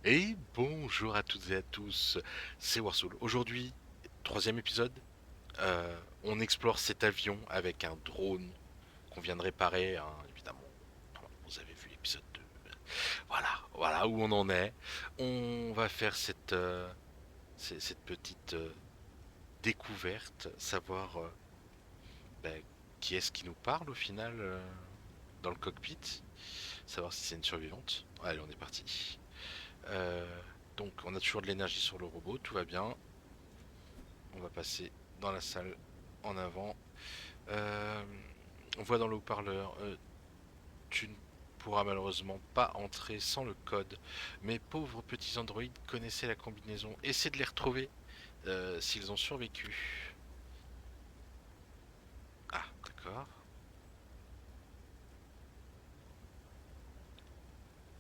Et bonjour à toutes et à tous, c'est Warsoul. Aujourd'hui, troisième épisode, on explore cet avion avec un drone qu'on vient de réparer, hein, évidemment. Vous avez vu l'épisode 2. Voilà où on en est. On va faire cette petite découverte, savoir ben, qui est-ce qui nous parle au final dans le cockpit, savoir si c'est une survivante. Allez, on est parti. Euh, donc, on a toujours de l'énergie sur le robot, tout va bien. On va passer dans la salle en avant. Euh, on voit dans le haut-parleur, tu ne pourras malheureusement pas entrer sans le code. Mes pauvres petits androïdes connaissaient la combinaison. Essaie de les retrouver s'ils ont survécu. Ah, d'accord.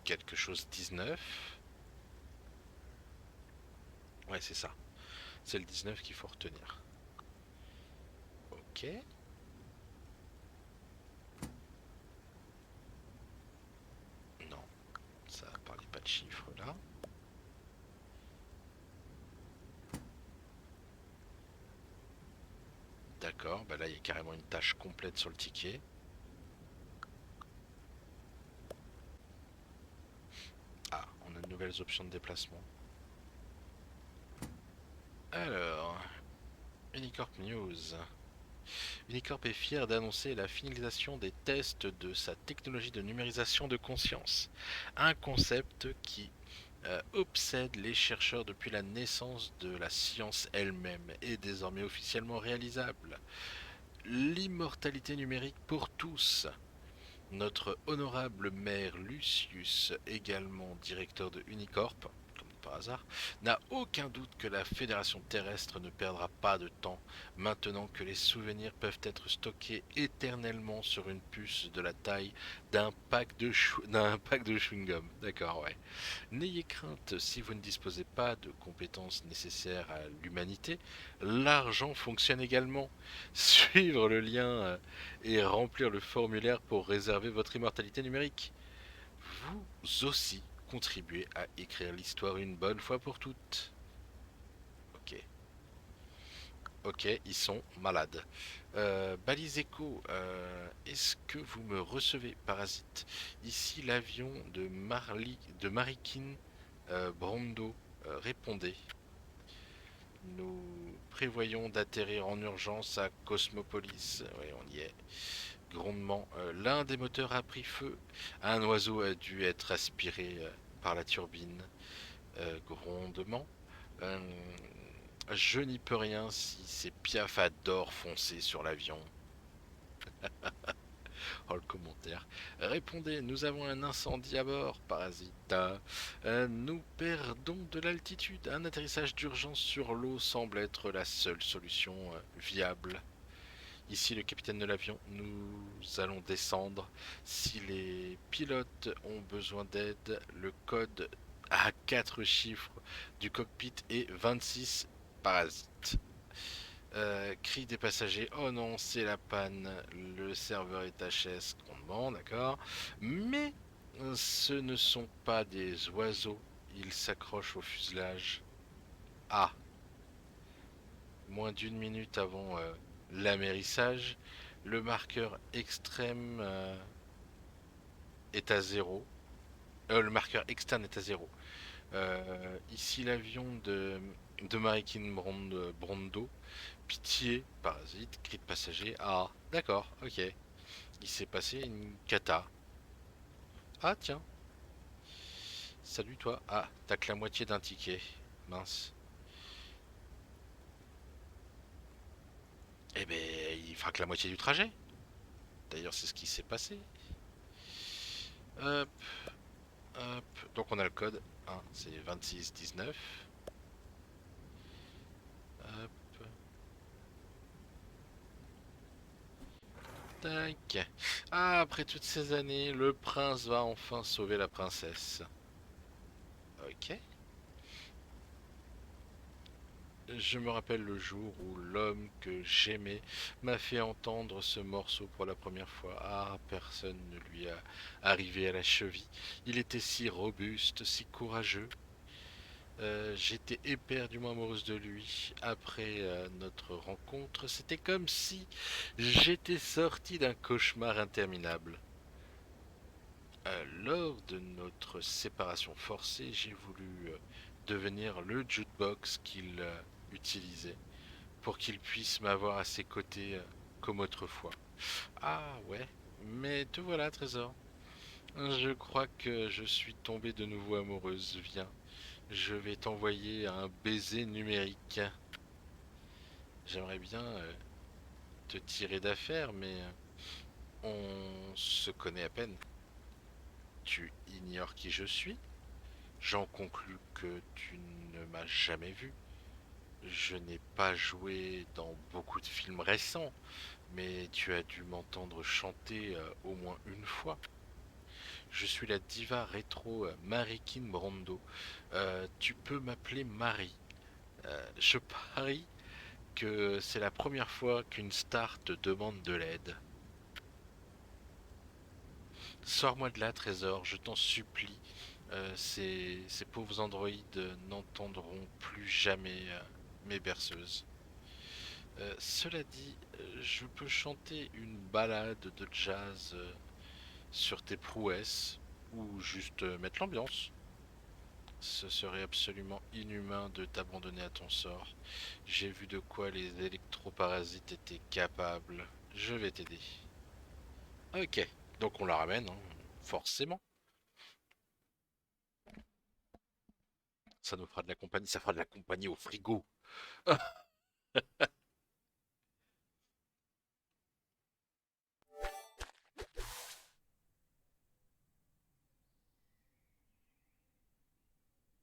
Quelque chose 19. Ouais, c'est ça. C'est le 19 qu'il faut retenir. Ok. Non, ça parlait pas de chiffres là. D'accord, bah là il y a carrément une tâche complète sur le ticket. Ah, on a de nouvelles options de déplacement. Alors, Unicorp News. Unicorp est fier d'annoncer la finalisation des tests de sa technologie de numérisation de conscience. Un concept qui obsède les chercheurs depuis la naissance de la science elle-même est désormais officiellement réalisable. L'immortalité numérique pour tous. Notre honorable maire Lucius, également directeur de Unicorp, comme par hasard, n'a aucun doute que la Fédération terrestre ne perdra pas de temps maintenant que les souvenirs peuvent être stockés éternellement sur une puce de la taille d'un pack de chewing-gum. D'accord, ouais. N'ayez crainte si vous ne disposez pas de compétences nécessaires à l'humanité, l'argent fonctionne également. Suivre le lien et remplir le formulaire pour réserver votre immortalité numérique. Vous aussi contribuez à écrire l'histoire une bonne fois pour toutes. Ok, ok, ils sont malades. Balise Echo, est-ce que vous me recevez, parasite? Ici l'avion de Marikin Brando. Répondez. Nous prévoyons d'atterrir en urgence à Cosmopolis. Oui, on y est. Grondement. L'un des moteurs a pris feu. Un oiseau a dû être aspiré par la turbine. Grondement. Euh, je n'y peux rien si ces piafs adorent foncer sur l'avion. Oh, le commentaire. Répondez, nous avons un incendie à bord, parasita. Nous perdons de l'altitude. Un atterrissage d'urgence sur l'eau semble être la seule solution viable. Ici le capitaine de l'avion, nous allons descendre. Si les pilotes ont besoin d'aide, le code à 4 chiffres du cockpit est 26 parasites. Cri des passagers, oh non, c'est la panne, le serveur est HS, grondement, d'accord. Mais ce ne sont pas des oiseaux, ils s'accrochent au fuselage. Ah, moins d'une minute avant l'amérissage, le marqueur extrême est à zéro. Le marqueur externe est à zéro. Ici l'avion de Marikin Brondo. Pitié, parasite, cri de passager. Ah, d'accord, ok. Il s'est passé une cata. Ah, tiens, salut toi. Ah, t'as que la moitié d'un ticket. Mince. Eh ben, il fera que la moitié du trajet. D'ailleurs, c'est ce qui s'est passé. Hop, hop. Donc on a le code. Hein, c'est 2619. Hop, tac. Ah, après toutes ces années, le prince va enfin sauver la princesse. Ok. Je me rappelle le jour où l'homme que j'aimais m'a fait entendre ce morceau pour la première fois. Ah, personne ne lui a arrivé à la cheville. Il était si robuste, si courageux. J'étais éperdument amoureuse de lui après notre rencontre. C'était comme si j'étais sorti d'un cauchemar interminable. Lors de notre séparation forcée, j'ai voulu devenir le jukebox qu'il utilisait pour qu'il puisse m'avoir à ses côtés comme autrefois. Ah ouais, mais te voilà, Trésor. Je crois que je suis tombée de nouveau amoureuse. Viens, je vais t'envoyer un baiser numérique. J'aimerais bien te tirer d'affaire, mais on se connaît à peine. Tu ignores qui je suis. J'en conclus que tu ne m'as jamais vu. Je n'ai pas joué dans beaucoup de films récents, mais tu as dû m'entendre chanter au moins une fois. Je suis la diva rétro Marikin Brando. Tu peux m'appeler Marie. Je parie que c'est la première fois qu'une star te demande de l'aide. Sors-moi de là, Trésor, je t'en supplie. Ces pauvres androïdes n'entendront plus jamais mes berceuses. Cela dit, je peux chanter une ballade de jazz sur tes prouesses ou juste mettre l'ambiance. Ce serait absolument inhumain de t'abandonner à ton sort. J'ai vu de quoi les électroparasites étaient capables. Je vais t'aider. Ok, donc on la ramène, hein, forcément. Ça nous fera de la compagnie, ça fera de la compagnie au frigo.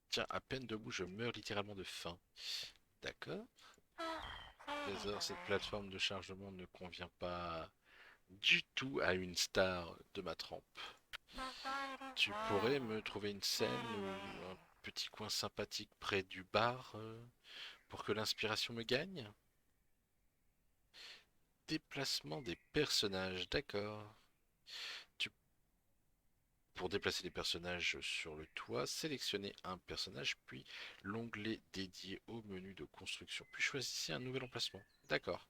Tiens, à peine debout, je meurs littéralement de faim. D'accord. Trésor, cette plateforme de chargement ne convient pas du tout à une star de ma trempe. Tu pourrais me trouver une scène ou un petit coin sympathique près du bar pour que l'inspiration me gagne? Déplacement des personnages, d'accord. Tu... Pour déplacer les personnages sur le toit, sélectionnez un personnage, puis l'onglet dédié au menu de construction, puis choisissez un nouvel emplacement. D'accord.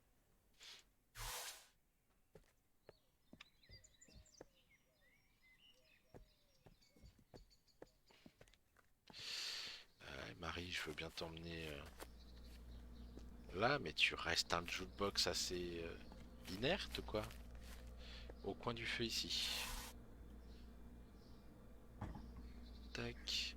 Marie, je veux bien t'emmener là, mais tu restes un jukebox assez inerte, quoi. Au coin du feu ici. Tac.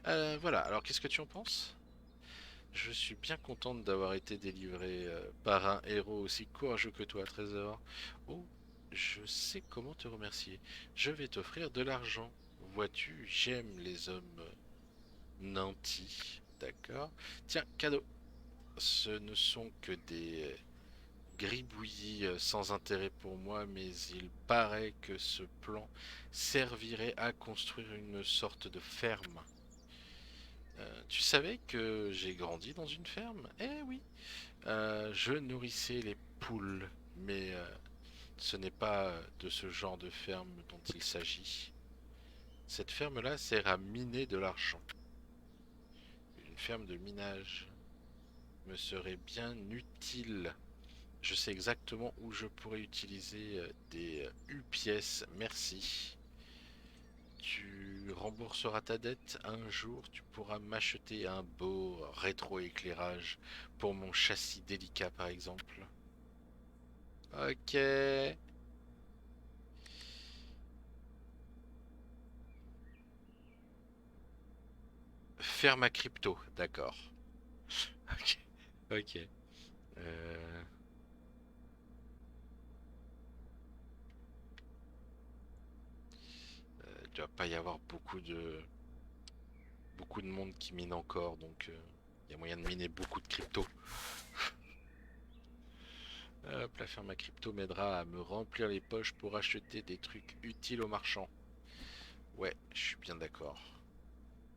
Voilà, alors qu'est-ce que tu en penses? Je suis bien contente d'avoir été délivré par un héros aussi courageux que toi, Trésor. Oh, je sais comment te remercier. Je vais t'offrir de l'argent. Vois-tu, j'aime les hommes nantis. D'accord. Tiens, cadeau. Ce ne sont que des gribouillis sans intérêt pour moi, mais il paraît que ce plan servirait à construire une sorte de ferme. Tu savais que j'ai grandi dans une ferme? Eh oui. Je nourrissais les poules, mais ce n'est pas de ce genre de ferme dont il s'agit. Cette ferme-là sert à miner de l'argent. Une ferme de minage me serait bien utile. Je sais exactement où je pourrais utiliser des U-pièces, merci. Tu rembourseras ta dette un jour, tu pourras m'acheter un beau rétroéclairage pour mon châssis délicat par exemple. Ok. Ferme à crypto, d'accord. Ok. Ok. Euh, il doit pas y avoir beaucoup de monde qui mine encore, donc il y a moyen de miner beaucoup de crypto. Hop, la ferme à crypto m'aidera à me remplir les poches pour acheter des trucs utiles aux marchands. Ouais, je suis bien d'accord.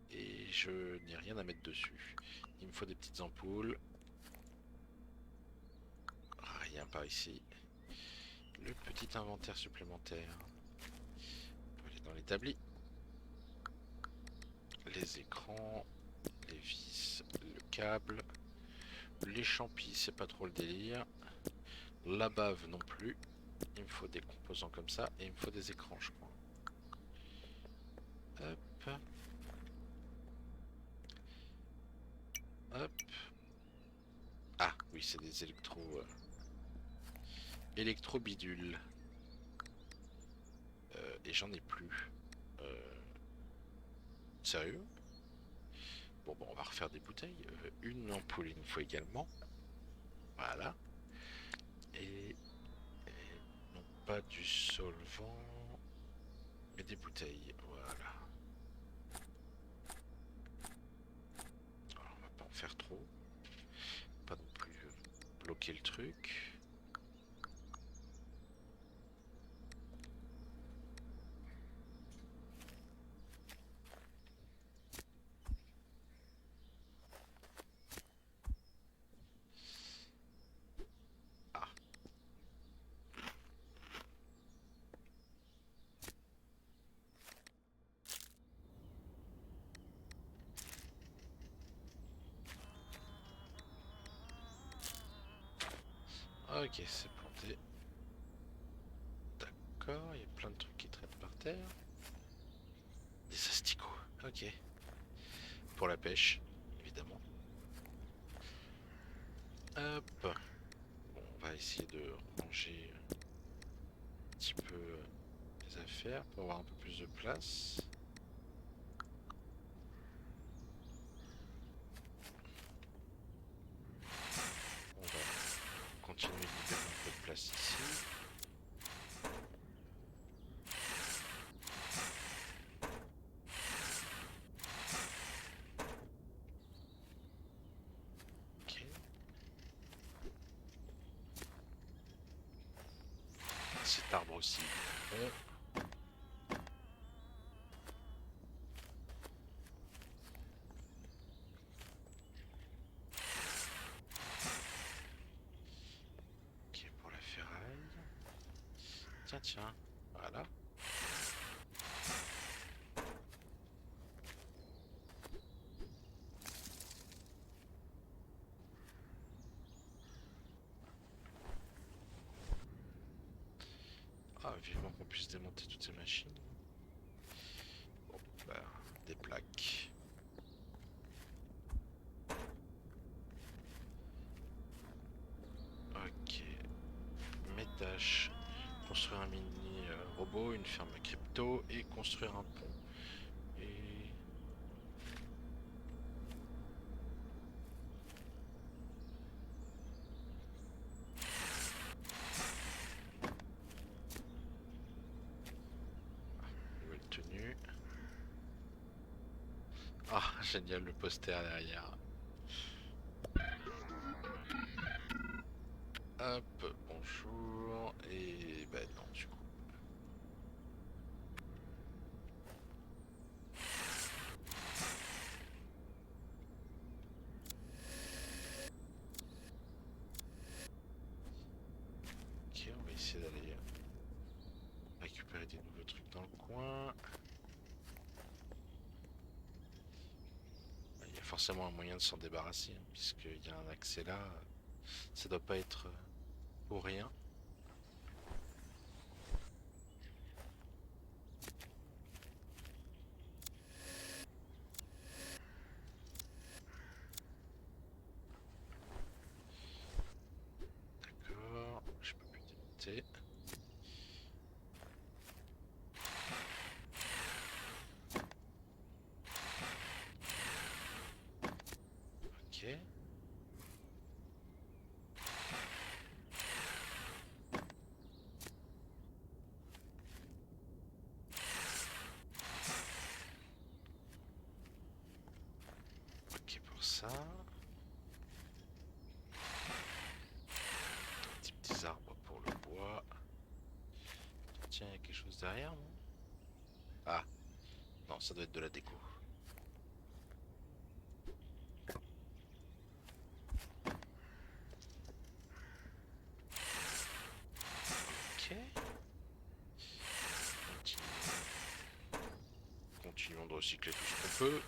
Et je n'ai rien à mettre dessus. Il me faut des petites ampoules. Rien par ici. le petit inventaire supplémentaire. On peut aller dans l'établi. Les écrans, les vis, le câble, les champis, c'est pas trop le délire. La bave non plus. Il me faut des composants comme ça et il me faut des écrans, je crois. Hop. Hop. Ah oui, c'est des électro bidules. Et j'en ai plus. Sérieux? Bon, on va refaire des bouteilles. Une ampoule, il nous faut également. Voilà. Et non pas du solvant, mais des bouteilles. Voilà. Alors, on va pas en faire trop. Pas non plus bloquer le truc. Ah. Ok, c'est planté. D'accord, il y a plein de trucs qui traînent par terre. Des asticots, ok. Pour la pêche, évidemment. Hop. Bon, on va essayer de ranger un petit peu les affaires pour avoir un peu plus de place. On va continuer de libérer un peu de place ici. Ok. Cet arbre aussi. Bon. Ok, pour la ferraille. Tiens, tiens. Voilà. Ah, vivement qu'on puisse démonter toutes ces machines. Bon, bah, des plaques. Ok. Mes tâches. Construire un mini robot, une ferme crypto et construire un pont. Et... nouvelle tenue. Ah, génial, le poster derrière. Hop, bonjour. Et bah non, du coup. Ok, on va essayer d'aller récupérer des nouveaux trucs dans le coin. Il y a forcément un moyen de s'en débarrasser, hein, puisqu'il y a un accès là. Ça doit pas être pour rien. D'accord, je peux plus démonter. Ok. Ok pour ça. Des petits arbres pour le bois. Tiens, il y a quelque chose derrière, non? Ah, non, ça doit être de la déco. Ok. recycler tout ce qu'on peut.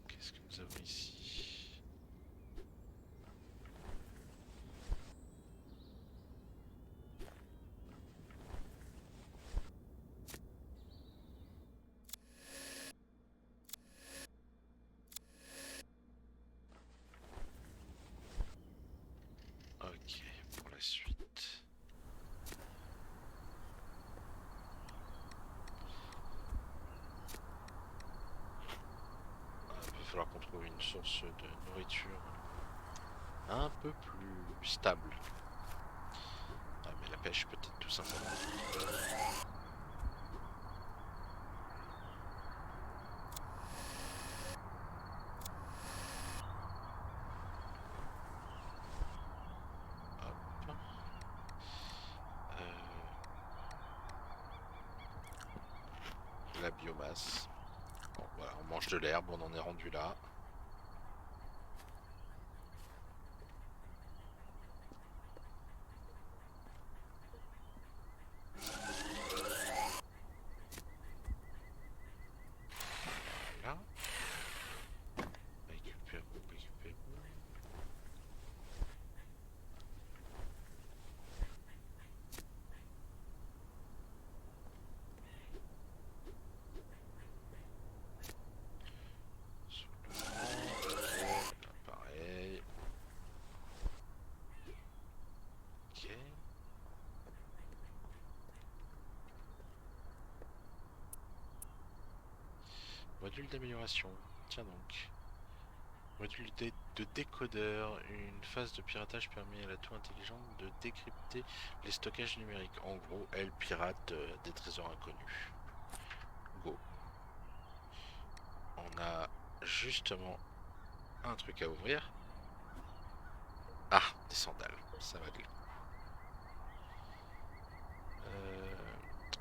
Qu'est-ce que nous avons ici? Ok, pour la suite. Il va falloir qu'on trouve une source de nourriture un peu plus stable. Ah, mais la pêche peut-être tout simplement. Hop. La biomasse. Bon, voilà, on mange de l'herbe, on en est rendu là. Voilà. Récupérons, récupérons. Pareil. Ok. Module d'amélioration. Tiens donc. Module de décodeur. Une phase de piratage permet à la tour intelligente de décrypter les stockages numériques. En gros, elle pirate des trésors inconnus. Go. On a justement un truc à ouvrir. Ah, des sandales. Ça va de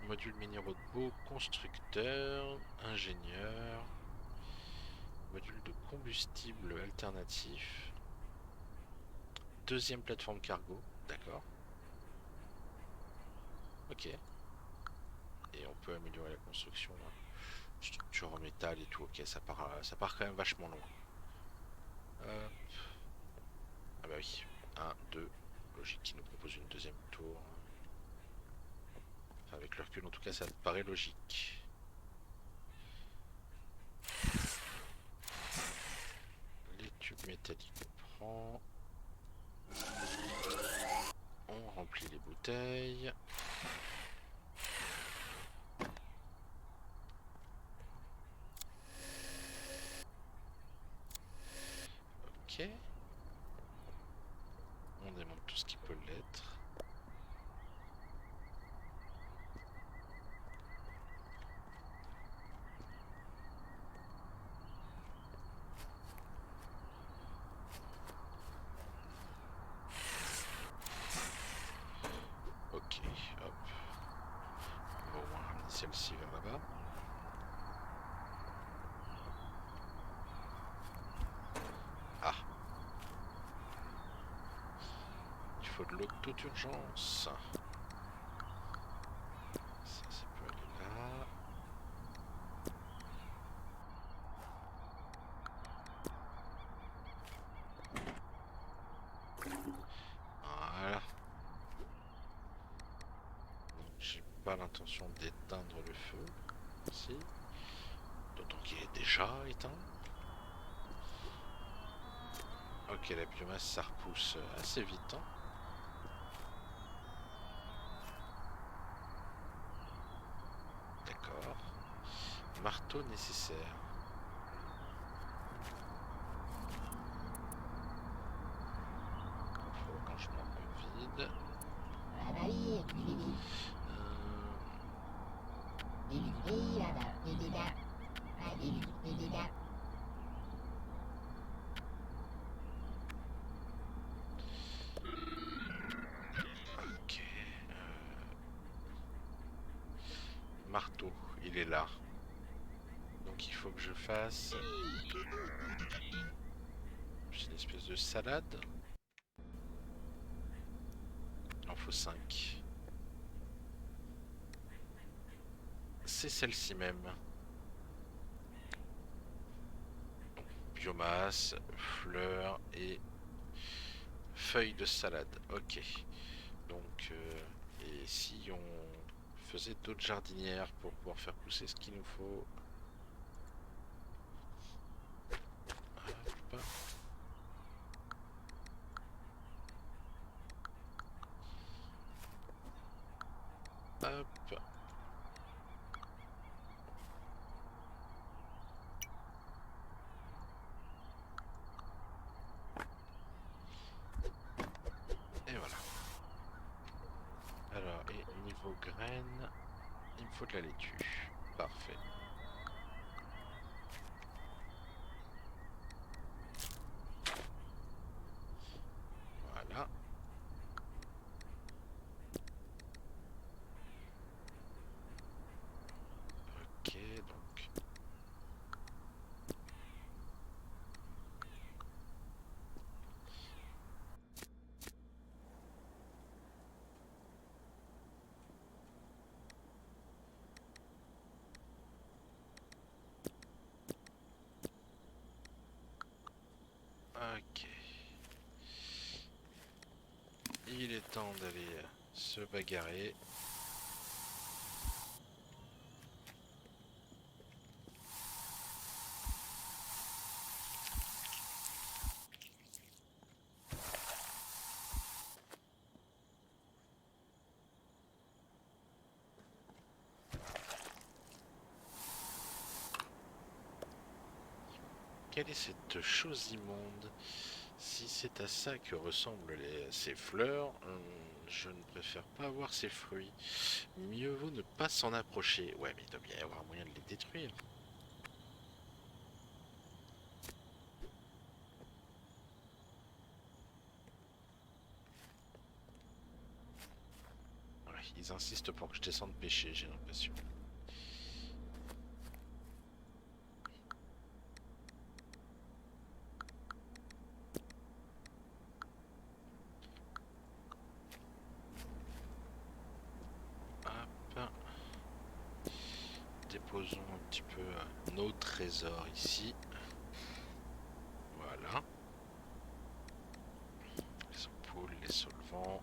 module minéraux de beau, constructeur, ingénieur, module de combustible alternatif, deuxième plateforme cargo, d'accord. Ok. Et on peut améliorer la construction, là. Structure en métal et tout, ok, ça part quand même vachement loin. Ah bah oui, 1, 2, logique qui nous propose une deuxième tour. Enfin, avec le recul, en tout cas, ça me paraît logique. Les tubes métalliques, on prend. On remplit les bouteilles. Ok. On démonte tout ce qui peut l'être. Ok, hop. On va au moins ramener celle-ci vers là-bas. Ah. Il faut de l'eau de toute urgence. Ça peut aller là. Voilà. J'ai pas l'intention d'éteindre le feu. Si. D'autant qu'il est déjà éteint. Ok, la biomasse ça repousse assez vite. Hein. D'accord. Marteau nécessaire. Rangement vide. Ok. Marteau, il est là. Donc il faut que je fasse une espèce de salade. Il en faut 5. c'est celle-ci même. Biomasse, fleurs et feuilles de salade. Ok. Donc, et si on faisait d'autres jardinières pour pouvoir faire pousser ce qu'il nous faut. Hop. Hop. Et voilà. Alors, et niveau graines, il me faut de la laitue. Parfait. Voilà. Ok, donc. Ok. Il est temps d'aller se bagarrer. Quelle est cette chose immonde? Si c'est à ça que ressemblent ces fleurs, je ne préfère pas avoir ces fruits. Mieux vaut ne pas s'en approcher. Ouais, mais il doit bien y avoir moyen de les détruire. Ouais, ils insistent pour que je descende pêcher, j'ai l'impression. Hop. Déposons un petit peu nos trésors ici. Voilà. Les ampoules, les solvants,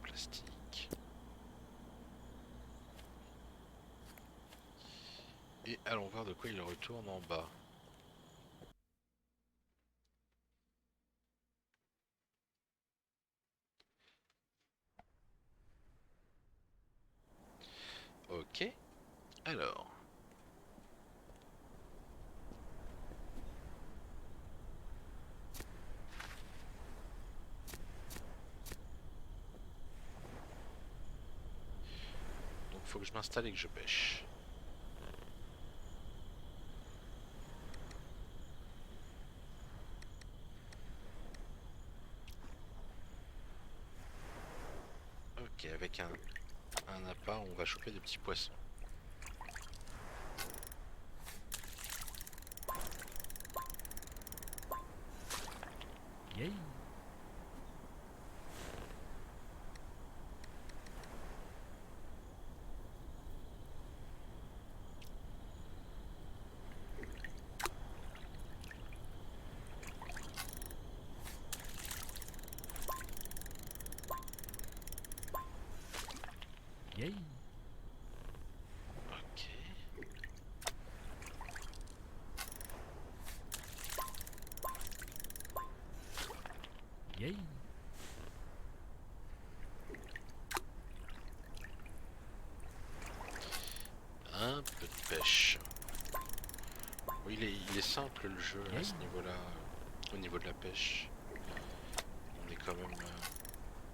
plastique. Et allons voir de quoi il retourne en bas. Ok. Alors. Donc faut que je m'installe et que je pêche. Ok, avec un appât, on va choper des petits poissons. Yay! Yay! Ok. Yay! Un peu de pêche. Oui, il est simple le jeu à ce niveau-là. Au niveau de la pêche. On est quand même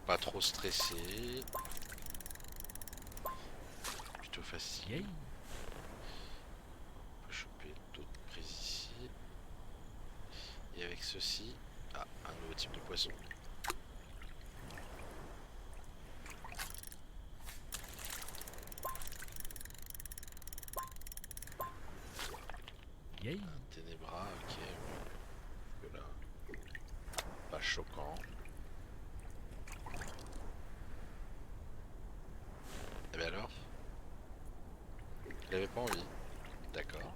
pas trop stressé. Plutôt facile. Yay! On peut choper d'autres prises ici. Et avec ceci, ah, un nouveau type de poisson. Yay! Un ténébra, ok. Voilà. Pas choquant. Et bien alors? Il avait pas envie. D'accord.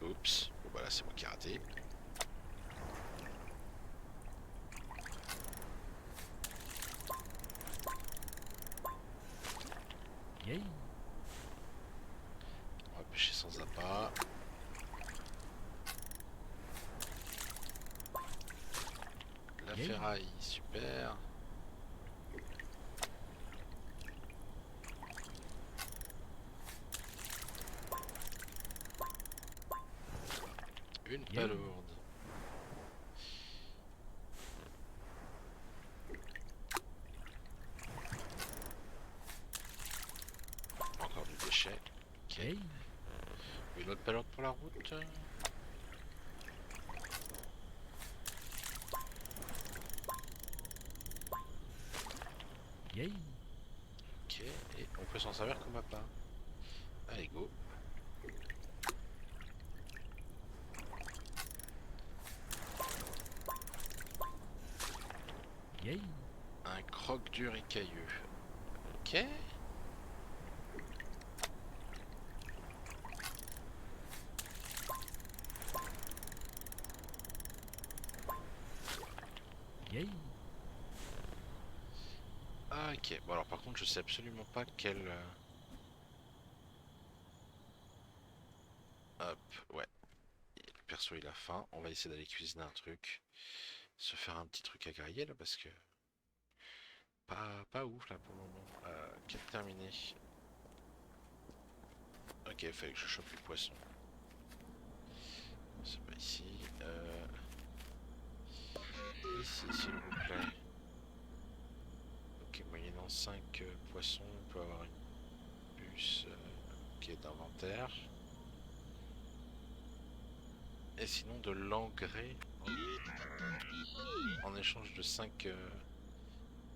Oups. Bon bah là c'est moi qui ai raté. Yay. On va pêcher sans appât. La Yay. ferraille, super. Une Yay. palourde. Encore du déchet. Ok. Yay. Une autre palourde pour la route. Yay. Ok. Et on peut s'en servir comme appât. Allez, go. Yay. Un croque dur et cailleux. Ok. Yay. Ok. Bon alors par contre je sais absolument pas quel... Hop. Ouais. Le perso il a faim. On va essayer d'aller cuisiner un truc. Se faire un petit truc à griller là parce que... Pas ouf là pour le moment. Quête terminée. Ok, il fallait que je chope les poissons. C'est pas ici. Ici, s'il vous plaît. Ok, moyennant 5 poissons, on peut avoir une puce qui est d'inventaire. Et sinon de l'engrais en échange de 5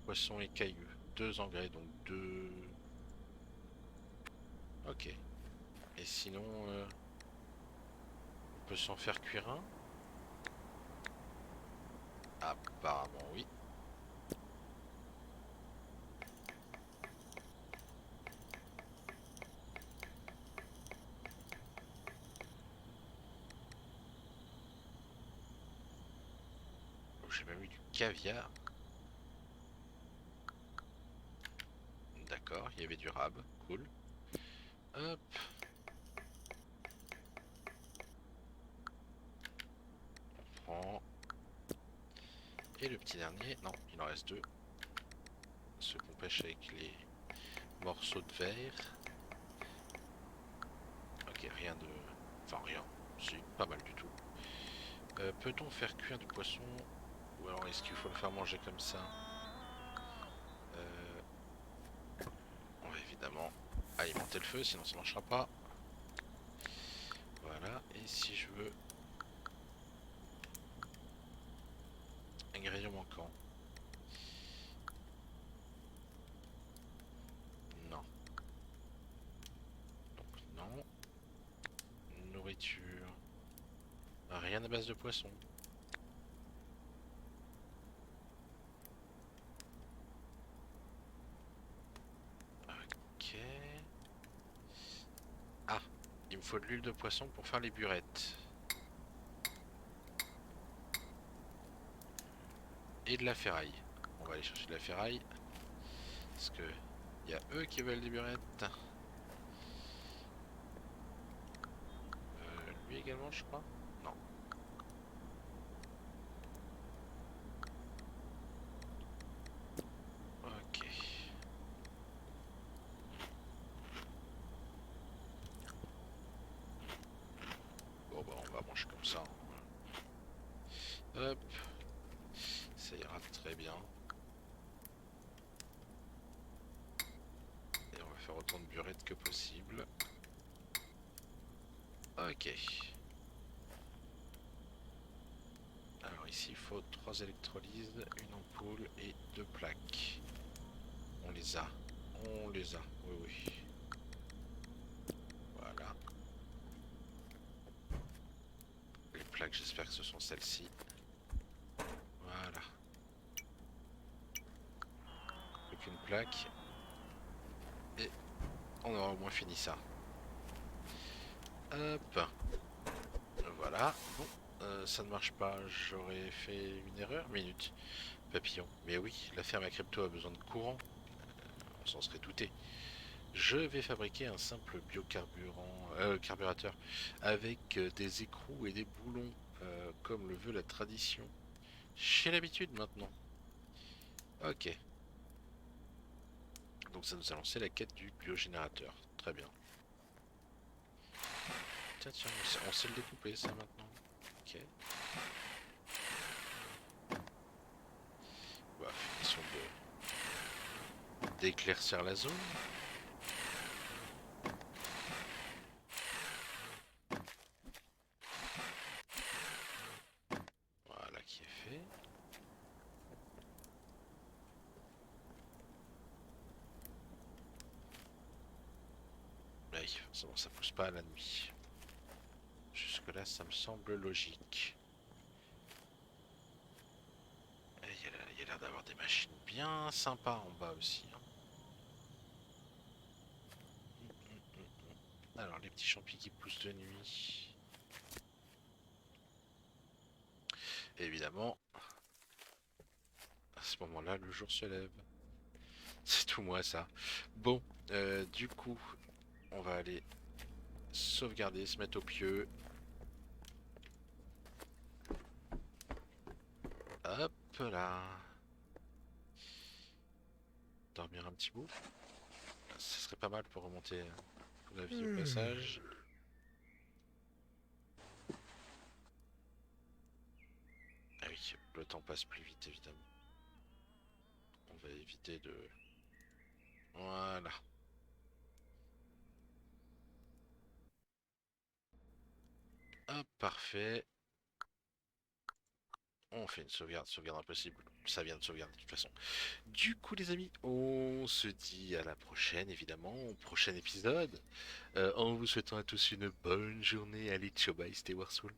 poissons et cailloux. 2 engrais, donc 2... Ok. Et sinon, on peut s'en faire cuire un? Apparemment oui. Oh, j'ai même eu du caviar. D'accord, il y avait du rab. Cool. Hop. On prend. Et le petit dernier. Non, il en reste 2. Ceux qu'on pêche avec les morceaux de verre. Ok, rien de... Enfin, rien. Si, pas mal du tout. Peut-on faire cuire du poisson? Ou alors est-ce qu'il faut le faire manger comme ça? On va évidemment alimenter le feu, sinon ça ne marchera pas. Voilà, et si je veux... Ingrédient manquant. Non. Donc non. Nourriture. Rien à base de poisson. Ok. Ah, il me faut de l'huile de poisson pour faire les burettes. Et de la ferraille. On va aller chercher de la ferraille. Parce que il y a eux qui veulent des burettes. Lui également, je crois. Non. Ok. Bon bah on va manger comme ça, hein. Hop. Ça ira très bien. Et on va faire autant de burettes que possible. Ok. Alors ici il faut 3 électrolyses, une ampoule et 2 plaques. On les a. On les a. Oui oui. Voilà. Les plaques, j'espère que ce sont celles-ci. Voilà. Plus qu'une plaque. On aura au moins fini ça. Hop. Voilà. Bon, ça ne marche pas. J'aurais fait une erreur. Minute. Papillon. Mais oui, la ferme à crypto a besoin de courant. On s'en serait douté. Je vais fabriquer un simple carburateur avec des écrous et des boulons, comme le veut la tradition. J'ai l'habitude maintenant. Ok. Donc ça nous a lancé la quête du biogénérateur. Très bien. Tiens, tiens, on sait le découper ça maintenant. Ok. Bah, finissons d'éclaircir la zone. Voilà qui est fait. Oui, forcément ça pousse pas à la nuit. Jusque là ça me semble logique. Il y a l'air d'avoir des machines bien sympas en bas aussi, hein. Alors les petits champis qui poussent de nuit. Et évidemment, à ce moment-là, le jour se lève. C'est tout moi ça. Bon, du coup, on va aller sauvegarder, se mettre au pieu. Hop là. Dormir un petit bout. Ce serait pas mal pour remonter la vie au passage. Ah oui, le temps passe plus vite évidemment. On va éviter de... Voilà. Hop, parfait. On fait une sauvegarde impossible. Ça vient de sauvegarder de toute façon. Du coup, les amis, on se dit à la prochaine, évidemment, au prochain épisode. En vous souhaitant à tous une bonne journée. Allez, ciao, bye, c'était Warsoul.